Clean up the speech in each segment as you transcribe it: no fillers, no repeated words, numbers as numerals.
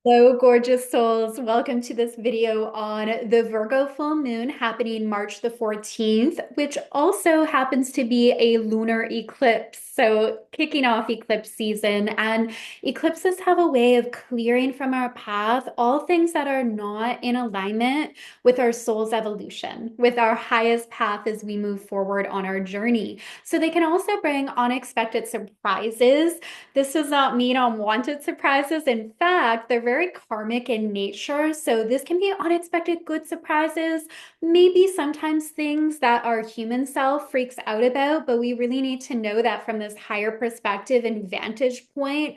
Hello, gorgeous souls. Welcome to this video on the Virgo full moon happening March the 14th, which also happens to be a lunar eclipse. So, kicking off eclipse season, and eclipses have a way of clearing from our path all things that are not in alignment with our soul's evolution, with our highest path as we move forward on our journey. So, they can also bring unexpected surprises. This does not mean unwanted surprises. In fact, they're very karmic in nature. So this can be unexpected good surprises, maybe sometimes things that our human self freaks out about, but we really need to know that from this higher perspective and vantage point.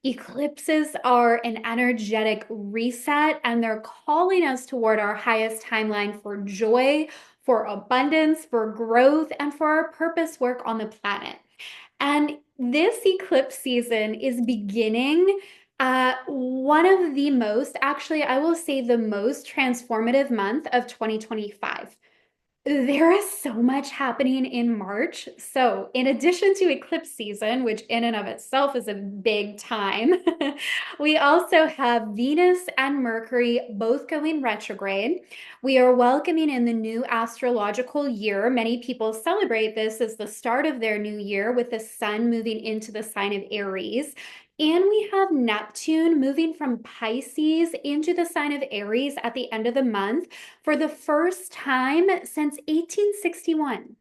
Eclipses are an energetic reset, and they're calling us toward our highest timeline for joy, for abundance, for growth, and for our purpose work on the planet. And this eclipse season is beginning one of the most, actually, I will say the most transformative month of 2025. There is so much happening in March. So, in addition to eclipse season, which in and of itself is a big time, we also have Venus and Mercury both going retrograde. We are welcoming in the new astrological year. Many people celebrate this as the start of their new year with the sun moving into the sign of Aries. And we have Neptune moving from Pisces into the sign of Aries at the end of the month for the first time since 1861.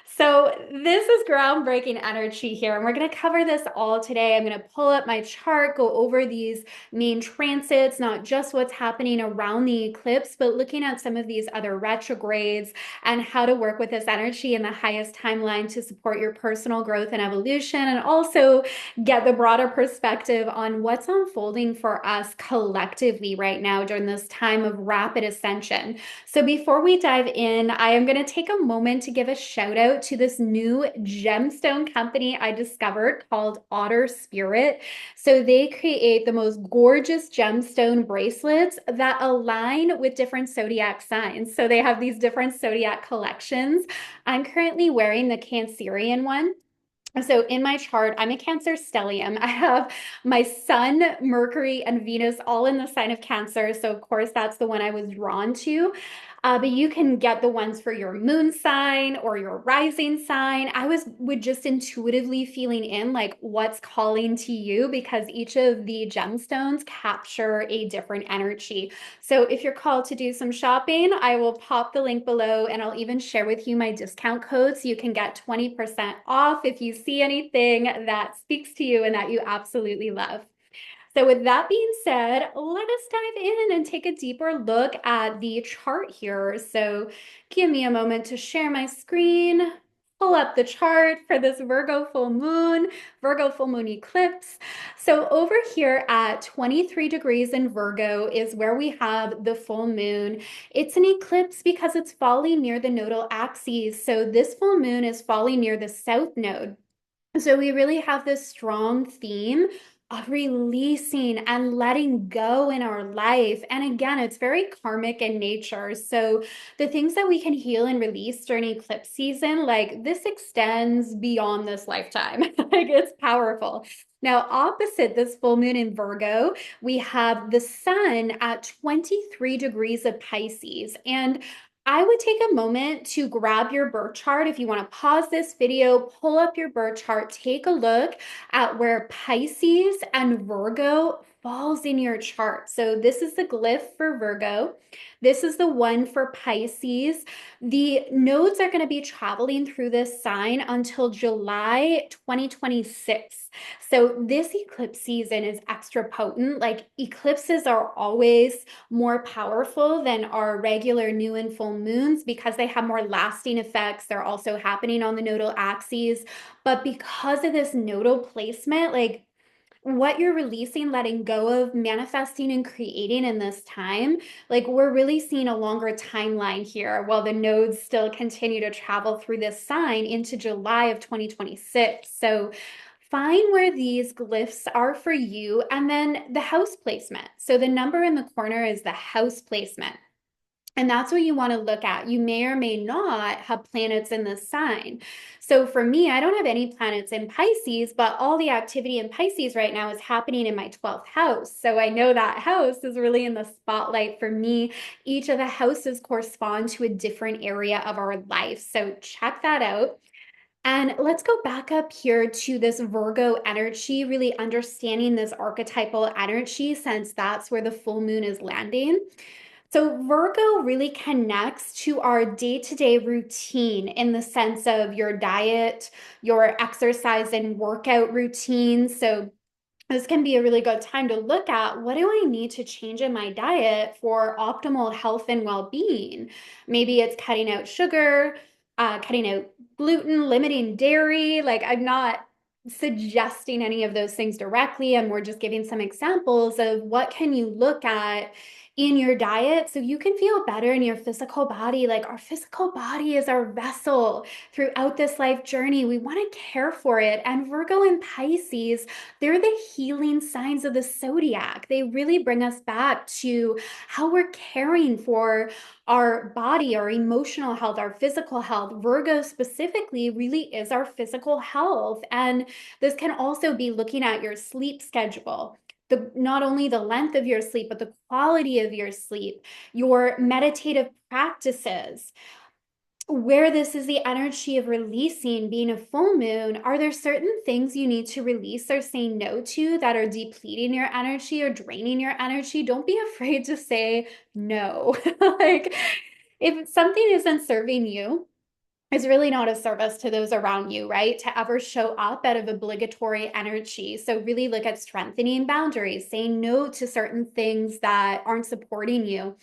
So, this is groundbreaking energy here, and we're going to cover this all today. I'm going to pull up my chart, go over these main transits, not just what's happening around the eclipse, but looking at some of these other retrogrades and how to work with this energy in the highest timeline to support your personal growth and evolution, and also get the broader perspective on what's unfolding for us collectively right now during this time of rapid ascension. So before we dive in, I am going to take a moment to give a shout out to this new gemstone company I discovered called Otter Spirit. So they create the most gorgeous gemstone bracelets that align with different zodiac signs. So they have these different zodiac collections. I'm currently wearing the Cancerian one. So in my chart, I'm a Cancer stellium. I have my Sun, Mercury, and Venus all in the sign of Cancer. So of course, that's the one I was drawn to. But you can get the ones for your moon sign or your rising sign. I was would just intuitively feeling in like what's calling to you because each of the gemstones capture a different energy. So if you're called to do some shopping, I will pop the link below and I'll even share with you my discount code so you can get 20% off if you see anything that speaks to you and that you absolutely love. So with that being said, let us dive in and take a deeper look at the chart here. So give me a moment to share my screen, pull up the chart for this Virgo full moon eclipse. So over here at 23 degrees in Virgo is where we have the full moon. It's an eclipse because it's falling near the nodal axes. So this full moon is falling near the south node. So we really have this strong theme of releasing and letting go in our life. And again, it's very karmic in nature. So the things that we can heal and release during eclipse season, like this extends beyond this lifetime. Like it's powerful. Now, opposite this full moon in Virgo, we have the sun at 23 degrees of Pisces. And I would take a moment to grab your birth chart. If you want to pause this video, pull up your birth chart, take a look at where Pisces and Virgo falls in your chart. So this is the glyph for Virgo. This is the one for Pisces. The nodes are going to be traveling through this sign until July 2026. So this eclipse season is extra potent. Like eclipses are always more powerful than our regular new and full moons because they have more lasting effects. They're also happening on the nodal axes. But because of this nodal placement, like what you're releasing, letting go of, manifesting, and creating in this time, like we're really seeing a longer timeline here while the nodes still continue to travel through this sign into July of 2026. So find where these glyphs are for you and then the house placement. So the number in the corner is the house placement. And that's what you want to look at. You may or may not have planets in this sign. So for me, I don't have any planets in Pisces, but all the activity in Pisces right now is happening in my 12th house. So I know that house is really in the spotlight for me. Each of the houses correspond to a different area of our life. So check that out. And let's go back up here to this Virgo energy, really understanding this archetypal energy, since that's where the full moon is landing. So, Virgo really connects to our day to day routine in the sense of your diet, your exercise and workout routine. So, this can be a really good time to look at what do I need to change in my diet for optimal health and well being. Maybe it's cutting out sugar, cutting out gluten, limiting dairy. Like, I'm not suggesting any of those things directly, and we're just giving some examples of what can you look at in your diet so you can feel better in your physical body. Like, our physical body is our vessel throughout this life journey. We want to care for it. And Virgo and Pisces, they're the healing signs of the zodiac. They really bring us back to how we're caring for our body, our emotional health, our physical health. Virgo specifically really is our physical health. And this can also be looking at your sleep schedule. Not only the length of your sleep, but the quality of your sleep, your meditative practices, where this is the energy of releasing, being a full moon. Are there certain things you need to release or say no to that are depleting your energy or draining your energy? Don't be afraid to say no. Like, if something isn't serving you, it's really not a service to those around you, right? To ever show up out of obligatory energy. So, really look at strengthening boundaries, saying no to certain things that aren't supporting you.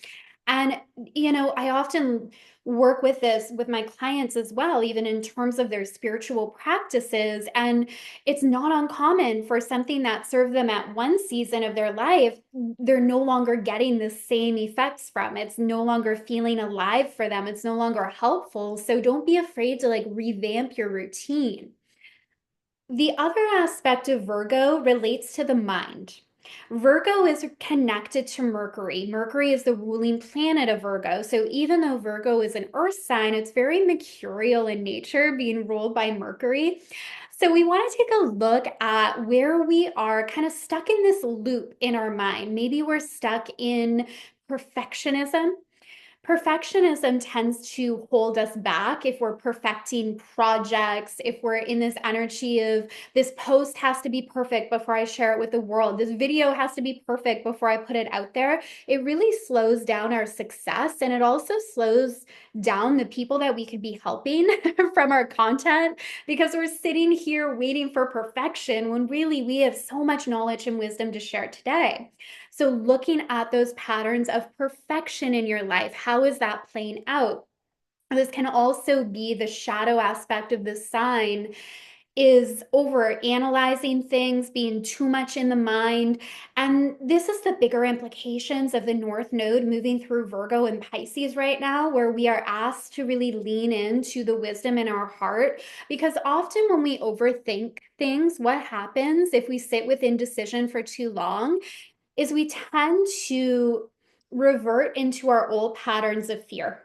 And, I often work with this with my clients as well, even in terms of their spiritual practices. And it's not uncommon for something that served them at one season of their life, they're no longer getting the same effects from. It's no longer feeling alive for them. It's no longer helpful. So don't be afraid to like revamp your routine. The other aspect of Virgo relates to the mind. Virgo is connected to Mercury. Mercury is the ruling planet of Virgo. So even though Virgo is an earth sign, it's very mercurial in nature, being ruled by Mercury. So we want to take a look at where we are kind of stuck in this loop in our mind. Maybe we're stuck in perfectionism. Perfectionism tends to hold us back if we're perfecting projects, if we're in this energy of this post has to be perfect before I share it with the world, this video has to be perfect before I put it out there. It really slows down our success, and it also slows down the people that we could be helping from our content, because we're sitting here waiting for perfection when really we have so much knowledge and wisdom to share today. So, looking at those patterns of perfection in your life, how is that playing out? This can also be the shadow aspect of the sign, is over analyzing things, being too much in the mind. And this is the bigger implications of the North Node moving through Virgo and Pisces right now, where we are asked to really lean into the wisdom in our heart. Because often when we overthink things, what happens if we sit with indecision for too long is we tend to revert into our old patterns of fear.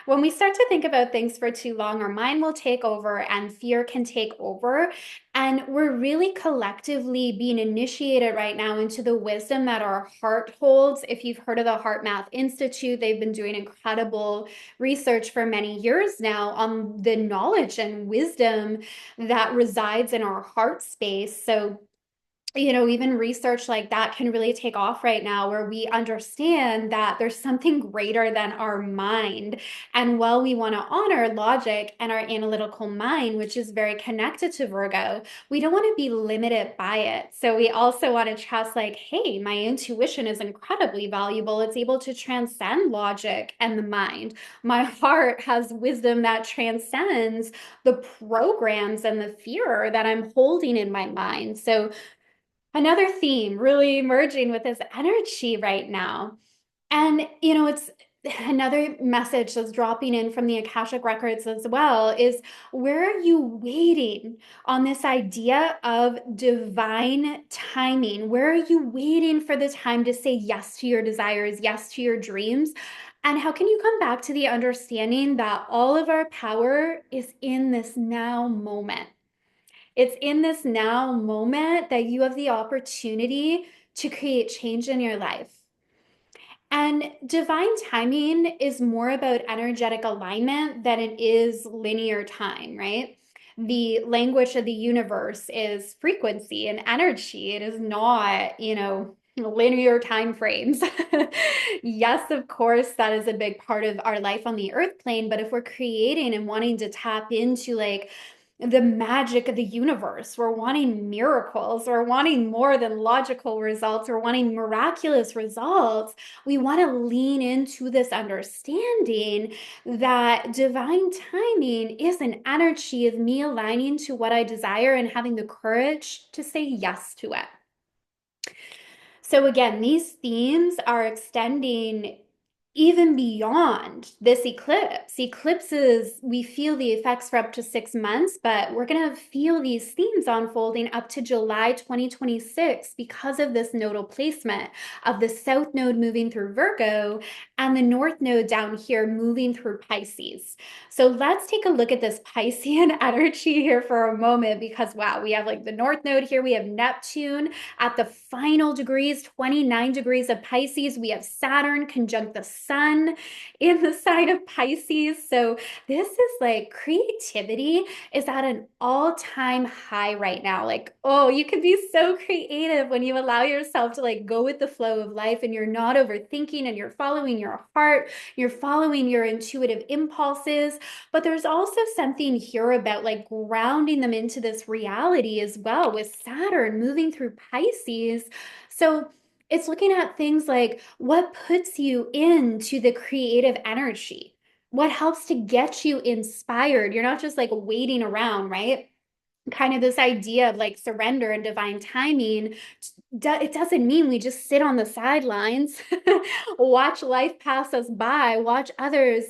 When we start to think about things for too long, our mind will take over and fear can take over. And we're really collectively being initiated right now into the wisdom that our heart holds. If you've heard of the Heart Math Institute, they've been doing incredible research for many years now on the knowledge and wisdom that resides in our heart space. So even research like that can really take off right now, where we understand that there's something greater than our mind. And while we want to honor logic and our analytical mind, which is very connected to Virgo, we don't want to be limited by it. So we also want to trust, like, hey, my intuition is incredibly valuable. It's able to transcend logic and the mind. My heart has wisdom that transcends the programs and the fear that I'm holding in my mind. So another theme really emerging with this energy right now. And, it's another message that's dropping in from the Akashic records as well, is where are you waiting on this idea of divine timing? Where are you waiting for the time to say yes to your desires, yes to your dreams? And how can you come back to the understanding that all of our power is in this now moment? It's in this now moment that you have the opportunity to create change in your life. And divine timing is more about energetic alignment than it is linear time, right? The language of the universe is frequency and energy. It is not, linear time frames. Yes, of course, that is a big part of our life on the earth plane. But if we're creating and wanting to tap into like the magic of the universe, we're wanting miracles, we're wanting more than logical results, we're wanting miraculous results, we want to lean into this understanding that divine timing is an energy of me aligning to what I desire and having the courage to say yes to it. So, again, these themes are extending even beyond this eclipse. Eclipses, we feel the effects for up to 6 months, but we're going to feel these themes unfolding up to July 2026 because of this nodal placement of the south node moving through Virgo and the north node down here moving through Pisces. So let's take a look at this Piscean energy here for a moment because, wow, we have like the north node here, we have Neptune at the final degrees, 29 degrees of Pisces. We have Saturn conjunct the sun in the sign of Pisces. So this is like creativity is at an all-time high right now. Like, oh, you can be so creative when you allow yourself to like go with the flow of life and you're not overthinking and you're following your heart, you're following your intuitive impulses. But there's also something here about like grounding them into this reality as well with Saturn moving through Pisces. So it's looking at things like what puts you into the creative energy, what helps to get you inspired. You're not just like waiting around, right? Kind of this idea of like surrender and divine timing. It doesn't mean we just sit on the sidelines, watch life pass us by, watch others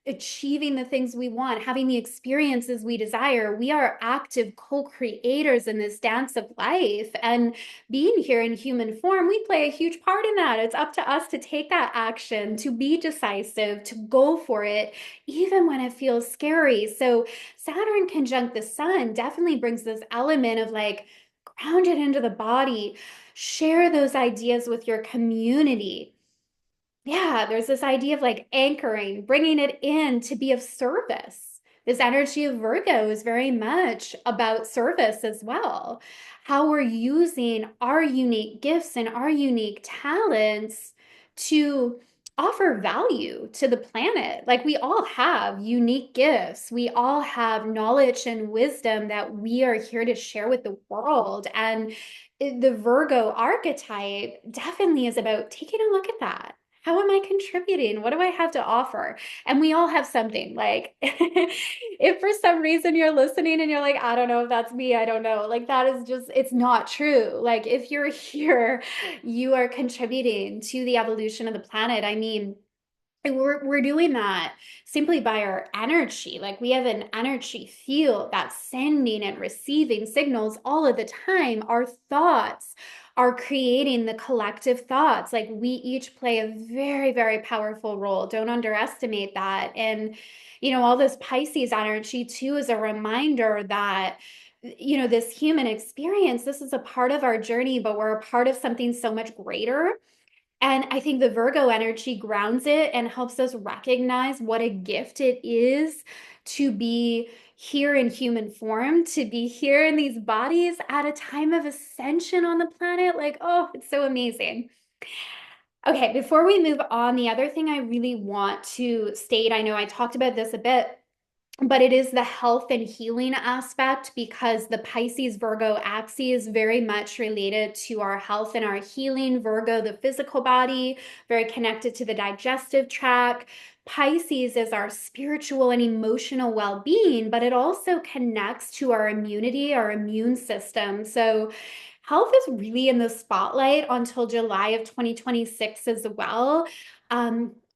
achieving the things we want, having the experiences we desire. We are active co-creators in this dance of life. And being here in human form, we play a huge part in that. It's up to us to take that action, to be decisive, to go for it, even when it feels scary. So Saturn conjunct the sun definitely brings this element of like ground it into the body, share those ideas with your community. Yeah, there's this idea of like anchoring, bringing it in to be of service. This energy of Virgo is very much about service as well. How we're using our unique gifts and our unique talents to offer value to the planet. Like we all have unique gifts. We all have knowledge and wisdom that we are here to share with the world. And the Virgo archetype definitely is about taking a look at that. How am I contributing? What do I have to offer? And we all have something. Like, if for some reason you're listening and you're like, I don't know if that's me, I don't know. Like, that is just, it's not true. Like, if you're here, you are contributing to the evolution of the planet. I mean, we're doing that simply by our energy. Like we have an energy field that's sending and receiving signals all of the time. Our thoughts are creating the collective thoughts. Like we each play a very, very powerful role. Don't underestimate that. And, all this Pisces energy too is a reminder that this human experience, this is a part of our journey, but we're a part of something so much greater. And I think the Virgo energy grounds it and helps us recognize what a gift it is to be here in human form, to be here in these bodies at a time of ascension on the planet. Like, oh, it's so amazing. Okay, before we move on, the other thing I really want to state, I know I talked about this a bit, but it is the health and healing aspect because the Pisces Virgo axis is very much related to our health and our healing. Virgo, the physical body, very connected to the digestive tract. Pisces is our spiritual and emotional well-being, but it also connects to our immunity, our immune system. So health is really in the spotlight until July of 2026 as well.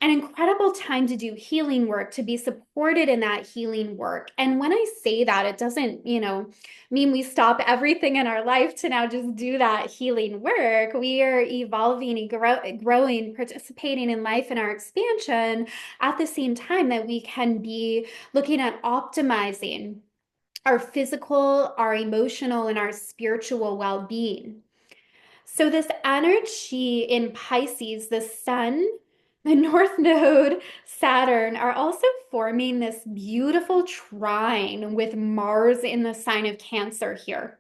an incredible time to do healing work, to be supported in that healing work. And when I say that, it doesn't, mean we stop everything in our life to now just do that healing work. We are evolving and growing, participating in life and our expansion at the same time that we can be looking at optimizing our physical, our emotional, and our spiritual well-being. So, this energy in Pisces, the sun, the North Node, Saturn are also forming this beautiful trine with Mars in the sign of Cancer here.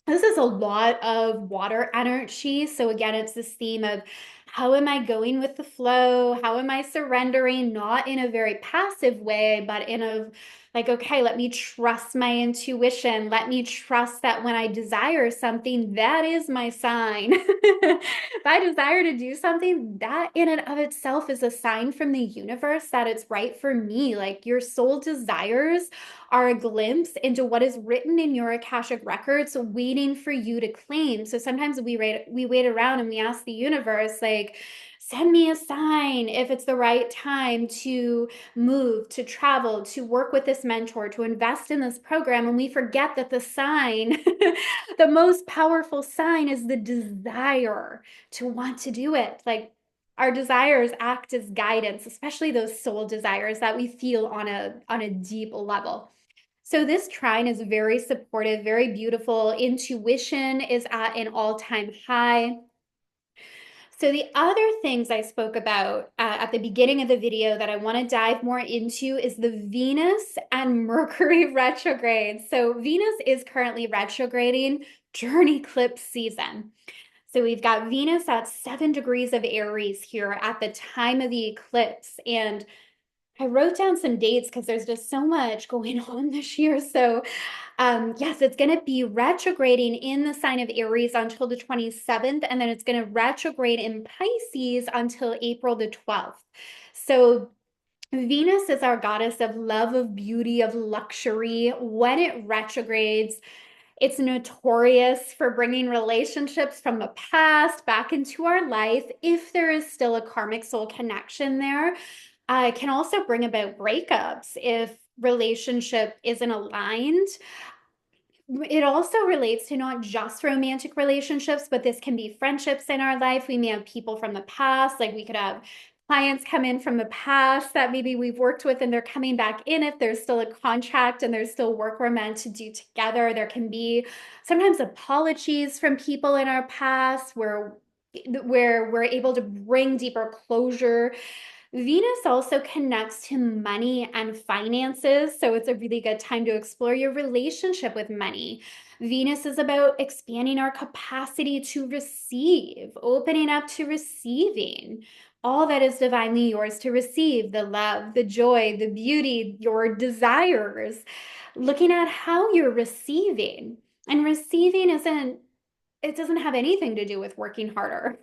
This is a lot of water energy. So, again, it's this theme of how am I going with the flow? How am I surrendering? Not in a very passive way, but in a like, okay, let me trust my intuition. Let me trust that when I desire something, that is my sign. If I desire to do something, that in and of itself is a sign from the universe that it's right for me. Like your soul desires are a glimpse into what is written in your Akashic records, waiting for you to claim. So sometimes we wait around and we ask the universe, like, send me a sign if it's the right time to move, to travel, to work with this mentor, to invest in this program. And we forget that the sign, the most powerful sign is the desire to want to do it. Like our desires act as guidance, especially those soul desires that we feel on a deep level. So this trine is very supportive, very beautiful. Intuition is at an all-time high. So the other things I spoke about at the beginning of the video that I want to dive more into is the Venus and Mercury retrograde. So Venus is currently retrograding during eclipse season. So we've got Venus at 7 degrees of Aries here at the time of the eclipse. And I wrote down some dates because there's just so much going on this year. So yes, it's going to be retrograding in the sign of Aries until the 27th, and then it's going to retrograde in Pisces until April the 12th. So Venus is our goddess of love, of beauty, of luxury. When it retrogrades, it's notorious for bringing relationships from the past back into our life if there is still a karmic soul connection there. It can also bring about breakups if relationship isn't aligned. It also relates to not just romantic relationships, but this can be friendships in our life. We may have people from the past, like we could have clients come in from the past that maybe we've worked with and they're coming back in if there's still a contract and there's still work we're meant to do together. There can be sometimes apologies from people in our past where we're able to bring deeper closure. Venus also connects to money and finances, so it's a really good time to explore your relationship with money. Venus is about expanding our capacity to receive, opening up to receiving all that is divinely yours to receive, the love, the joy, the beauty, your desires, looking at how you're receiving. And receiving it doesn't have anything to do with working harder.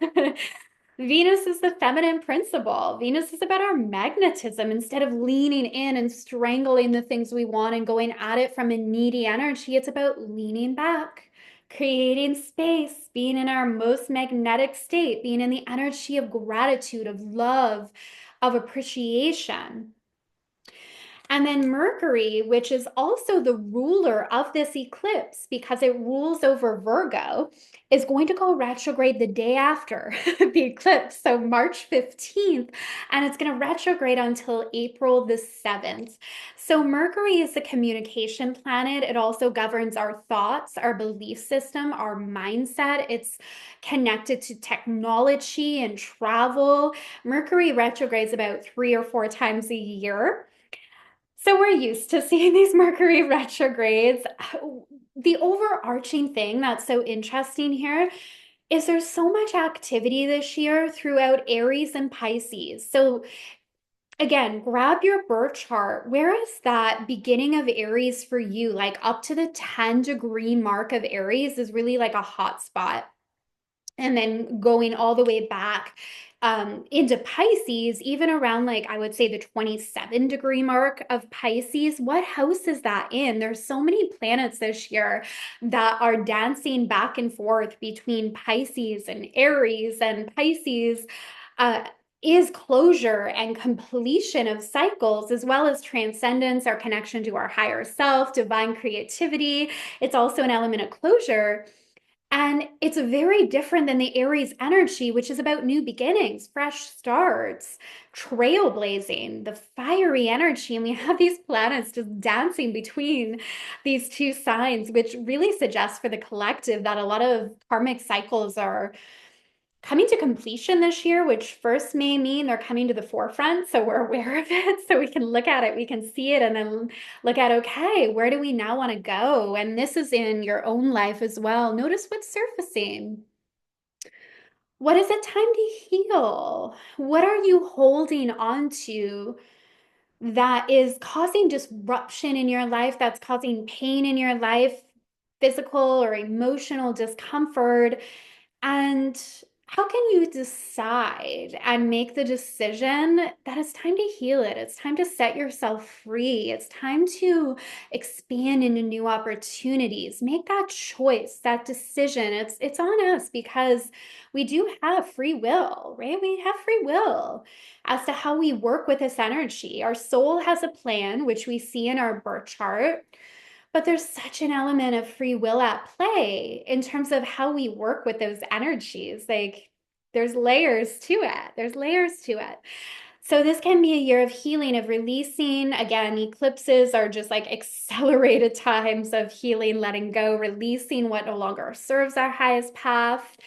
Venus is the feminine principle. Venus is about our magnetism. Instead of leaning in and strangling the things we want and going at it from a needy energy, it's about leaning back, creating space, being in our most magnetic state, being in the energy of gratitude, of love, of appreciation. And then Mercury, which is also the ruler of this eclipse because it rules over Virgo, is going to go retrograde the day after the eclipse, so March 15th, and it's going to retrograde until April the 7th. So Mercury is the communication planet. It also governs our thoughts, our belief system, our mindset. It's connected to technology and travel. Mercury retrogrades about 3 or 4 times a year. So we're used to seeing these Mercury retrogrades. The overarching thing that's so interesting here is there's so much activity this year throughout Aries and Pisces. So again, grab your birth chart. Where is that beginning of Aries for you? Like up to the 10-degree mark of Aries is really like a hot spot. And then going all the way back into Pisces, even around like I would say the 27-degree mark of Pisces. What house is that in? There's so many planets this year that are dancing back and forth between Pisces and Aries and Pisces. is closure and completion of cycles, as well as transcendence, our connection to our higher self, divine creativity. It's also an element of closure. And it's very different than the Aries energy, which is about new beginnings, fresh starts, trailblazing, the fiery energy. And we have these planets just dancing between these two signs, which really suggests for the collective that a lot of karmic cycles are coming to completion this year, which first may mean they're coming to the forefront. So we're aware of it. So we can look at it, we can see it, and then look at, okay, where do we now want to go? And this is in your own life as well. Notice what's surfacing. What is it time to heal? What are you holding on to that is causing disruption in your life, that's causing pain in your life, physical or emotional discomfort? And how can you decide and make the decision that it's time to heal it? It's time to set yourself free. It's time to expand into new opportunities. Make that choice, that decision. It's on us because we do have free will, right? We have free will as to how we work with this energy. Our soul has a plan, which we see in our birth chart. But there's such an element of free will at play in terms of how we work with those energies. Like there's layers to it. There's layers to it. So this can be a year of healing, of releasing. Again, eclipses are just like accelerated times of healing, letting go, releasing what no longer serves our highest path.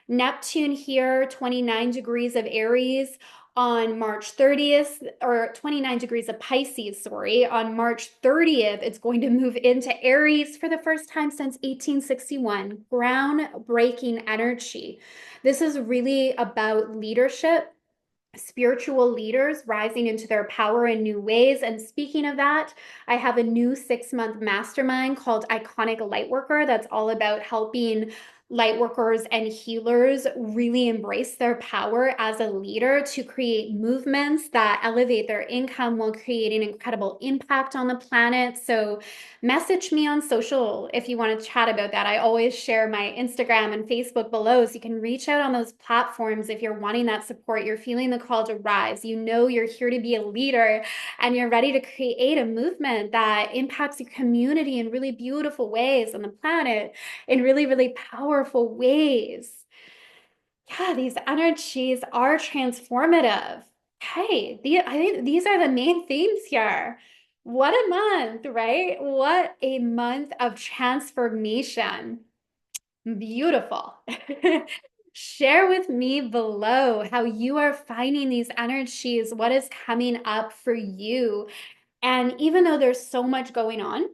Neptune here, 29 degrees of Aries on March 30th, or 29 degrees of Pisces, sorry. On March 30th, it's going to move into Aries for the first time since 1861. Groundbreaking energy. This is really about leadership, spiritual leaders rising into their power in new ways. And speaking of that, I have a new 6-month mastermind called Iconic Lightworker that's all about helping lightworkers and healers really embrace their power as a leader to create movements that elevate their income while creating incredible impact on the planet. So message me on social if you want to chat about that. I always share my Instagram and Facebook below, so you can reach out on those platforms if you're wanting that support, you're feeling the call to rise, you know you're here to be a leader, and you're ready to create a movement that impacts your community in really beautiful ways on the planet, in really, really powerful ways. Yeah, these energies are transformative. Hey, I think these are the main themes here. What a month, right? What a month of transformation. Beautiful. Share with me below how you are finding these energies, what is coming up for you. And even though there's so much going on,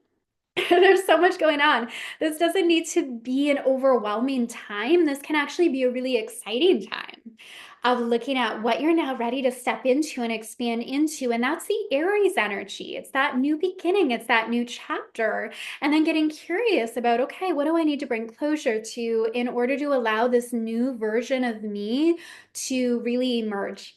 there's so much going on. This doesn't need to be an overwhelming time. This can actually be a really exciting time of looking at what you're now ready to step into and expand into. And that's the Aries energy. It's that new beginning, it's that new chapter. And then getting curious about, okay, what do I need to bring closure to in order to allow this new version of me to really emerge?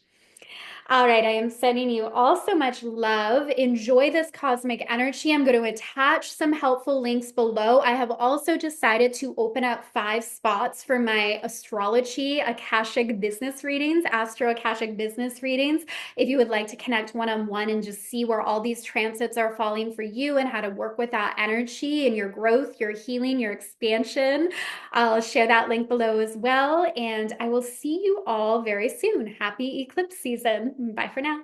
All right, I am sending you all so much love. Enjoy this cosmic energy. I'm going to attach some helpful links below. I have also decided to open up 5 spots for my astrology Akashic business readings, Astro Akashic business readings. If you would like to connect one-on-one and just see where all these transits are falling for you and how to work with that energy and your growth, your healing, your expansion, I'll share that link below as well. And I will see you all very soon. Happy eclipse season. Bye for now.